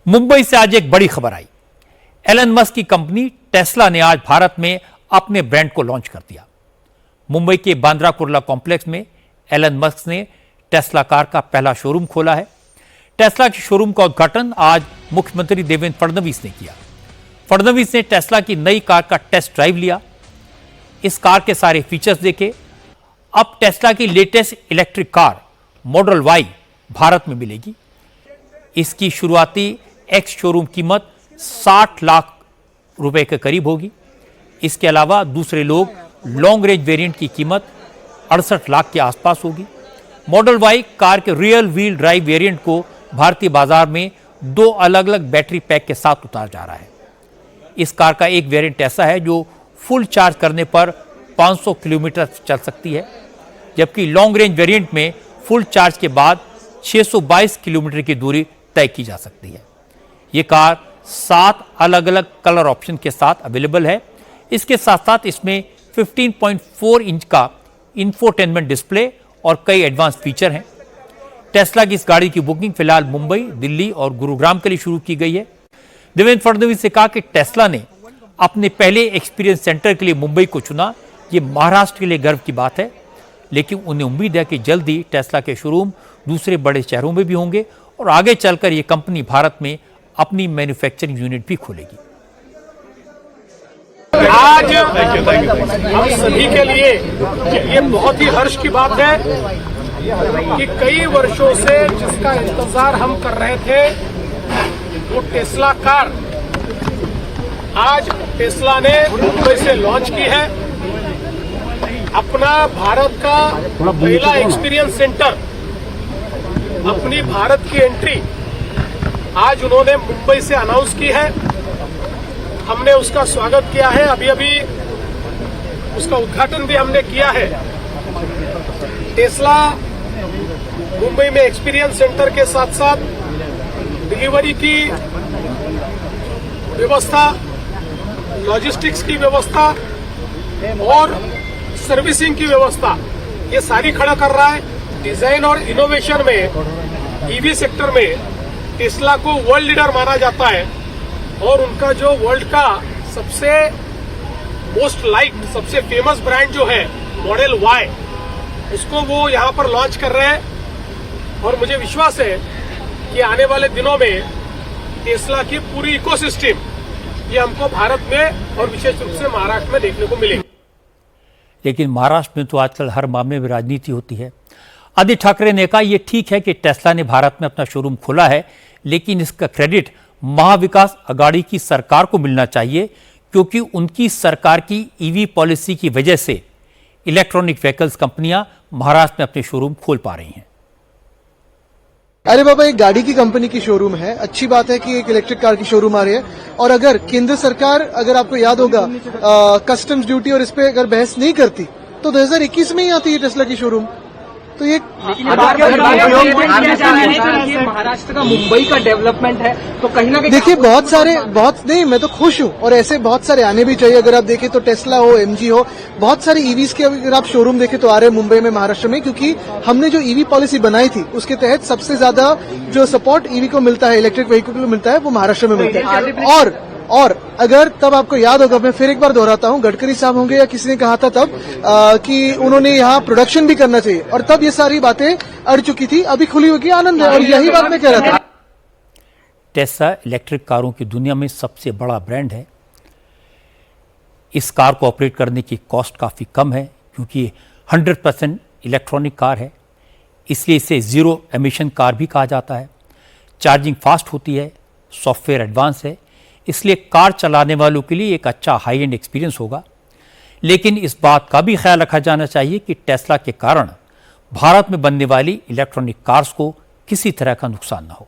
मुंबई से आज एक बड़ी खबर आई। एलन मस्क की कंपनी टेस्ला ने आज भारत में अपने ब्रांड को लॉन्च कर दिया। मुंबई के बांद्रा कुर्ला कॉम्प्लेक्स में एलन मस्क ने टेस्ला कार का पहला शोरूम खोला है। टेस्ला के शोरूम का उद्घाटन आज मुख्यमंत्री देवेंद्र फडणवीस ने किया। फडणवीस ने टेस्ला की नई कार का टेस्ट ड्राइव लिया, इस कार के सारे फीचर्स देखे। अब टेस्ला की latest electric car model Y Bharat में मिलेगी। इसकी शुरुआती एक्स शोरूम कीमत 60 लाख रुपए के करीब होगी। इसके अलावा दूसरे लोग लॉन्ग रेंज वेरिएंट की कीमत 68 लाख के आसपास होगी। मॉडल वाई कार के रियल व्हील ड्राइव वेरिएंट को भारतीय बाजार में 2 अलग अलग बैटरी पैक के साथ उतारा जा रहा है। इस कार का एक वेरिएंट ऐसा है जो फुल चार्ज करने पर 500 किलोमीटर चल सकती है, जबकि लॉन्ग रेंज वेरिएंट में फुल चार्ज के बाद 622 किलोमीटर की दूरी तय की जा सकती है। ये कार 7 अलग अलग कलर ऑप्शन के साथ अवेलेबल है। इसके साथ साथ इसमें 15.4 इंच का इंफोटेनमेंट डिस्प्ले और कई एडवांस फीचर हैं। टेस्ला की इस गाड़ी की बुकिंग फिलहाल मुंबई, दिल्ली और गुरुग्राम के लिए शुरू की गई है। देवेंद्र फडणवीस ने कहा कि टेस्ला ने अपने पहले एक्सपीरियंस सेंटर के लिए मुंबई को चुना। ये महाराष्ट्र के लिए गर्व की बात है, लेकिन उन्हें उम्मीद है कि जल्द ही टेस्ला के शोरूम दूसरे बड़े शहरों में भी होंगे और आगे चलकर ये कंपनी भारत में अपनी मैन्युफैक्चरिंग यूनिट भी खोलेगी। आज हम सभी के लिए ये बहुत ही हर्ष की बात है कि कई वर्षों से जिसका इंतजार हम कर रहे थे वो टेस्ला कार आज टेस्ला ने मुंबई से लॉन्च की है। अपना भारत का पहला एक्सपीरियंस सेंटर, अपनी भारत की एंट्री आज उन्होंने मुंबई से अनाउंस की है। हमने उसका स्वागत किया है, अभी अभी उसका उद्घाटन भी हमने किया है। टेस्ला मुंबई में एक्सपीरियंस सेंटर के साथ साथ डिलीवरी की व्यवस्था, लॉजिस्टिक्स की व्यवस्था और सर्विसिंग की व्यवस्था ये सारी खड़ा कर रहा है। डिजाइन और इनोवेशन में ईवी सेक्टर में टेस्ला को वर्ल्ड लीडर माना जाता है और उनका जो वर्ल्ड का सबसे मोस्ट लाइक्ड, सबसे फेमस ब्रांड जो है मॉडल वाई, उसको वो यहां पर लॉन्च कर रहे हैं। और मुझे विश्वास है कि आने वाले दिनों में टेस्ला की पूरी इकोसिस्टम ये हमको भारत में और विशेष रूप से महाराष्ट्र में देखने को मिलेगी। लेकिन महाराष्ट्र में तो आजकल हर मामले में राजनीति होती है। आदित्य ठाकरे ने कहा, यह ठीक है कि टेस्ला ने भारत में अपना शोरूम खोला है, लेकिन इसका क्रेडिट महाविकास अघाड़ी की सरकार को मिलना चाहिए, क्योंकि उनकी सरकार की ईवी पॉलिसी की वजह से इलेक्ट्रॉनिक व्हीकल्स कंपनियां महाराष्ट्र में अपने शोरूम खोल पा रही हैं। अरे बाबा, एक गाड़ी की कंपनी की शोरूम है, अच्छी बात है कि एक इलेक्ट्रिक कार की शोरूम आ रही है। और अगर केंद्र सरकार, अगर आपको याद होगा, कस्टम्स ड्यूटी और इस पे अगर बहस नहीं करती तो 2021 में ही आती है टेस्ला की शोरूम। तो ये महाराष्ट्र का मुंबई का डेवलपमेंट है, तो कहीं ना कहीं देखिए बहुत नहीं, मैं तो खुश हूँ और ऐसे बहुत सारे आने भी चाहिए। अगर आप देखें तो टेस्ला हो, एमजी हो, बहुत सारे ईवीज के अगर आप शोरूम देखें तो आ रहे हैं मुंबई में, महाराष्ट्र में, क्योंकि हमने जो ईवी पॉलिसी बनाई थी उसके तहत सबसे ज्यादा जो सपोर्ट ईवी को मिलता है, इलेक्ट्रिक व्हीकल को मिलता है, वो महाराष्ट्र में मिलता है। और अगर तब आपको याद होगा, मैं फिर एक बार दोहराता हूं, गडकरी साहब होंगे या किसी ने कहा था तब कि उन्होंने यहाँ प्रोडक्शन भी करना चाहिए, और तब ये सारी बातें अड़ चुकी थी। अभी खुली होगी, आनंद है। और यही बात मैं कह रहा था। टेस्ला इलेक्ट्रिक कारों की दुनिया में सबसे बड़ा ब्रांड है। इस कार को ऑपरेट करने की कॉस्ट काफ़ी कम है, क्योंकि 100% इलेक्ट्रॉनिक कार है, इसलिए इसे जीरो एमिशन कार भी कहा जाता है। चार्जिंग फास्ट होती है, सॉफ्टवेयर एडवांस है, इसलिए कार चलाने वालों के लिए एक अच्छा हाई एंड एक्सपीरियंस होगा। लेकिन इस बात का भी ख्याल रखा जाना चाहिए कि टेस्ला के कारण भारत में बनने वाली इलेक्ट्रॉनिक कार्स को किसी तरह का नुकसान न हो।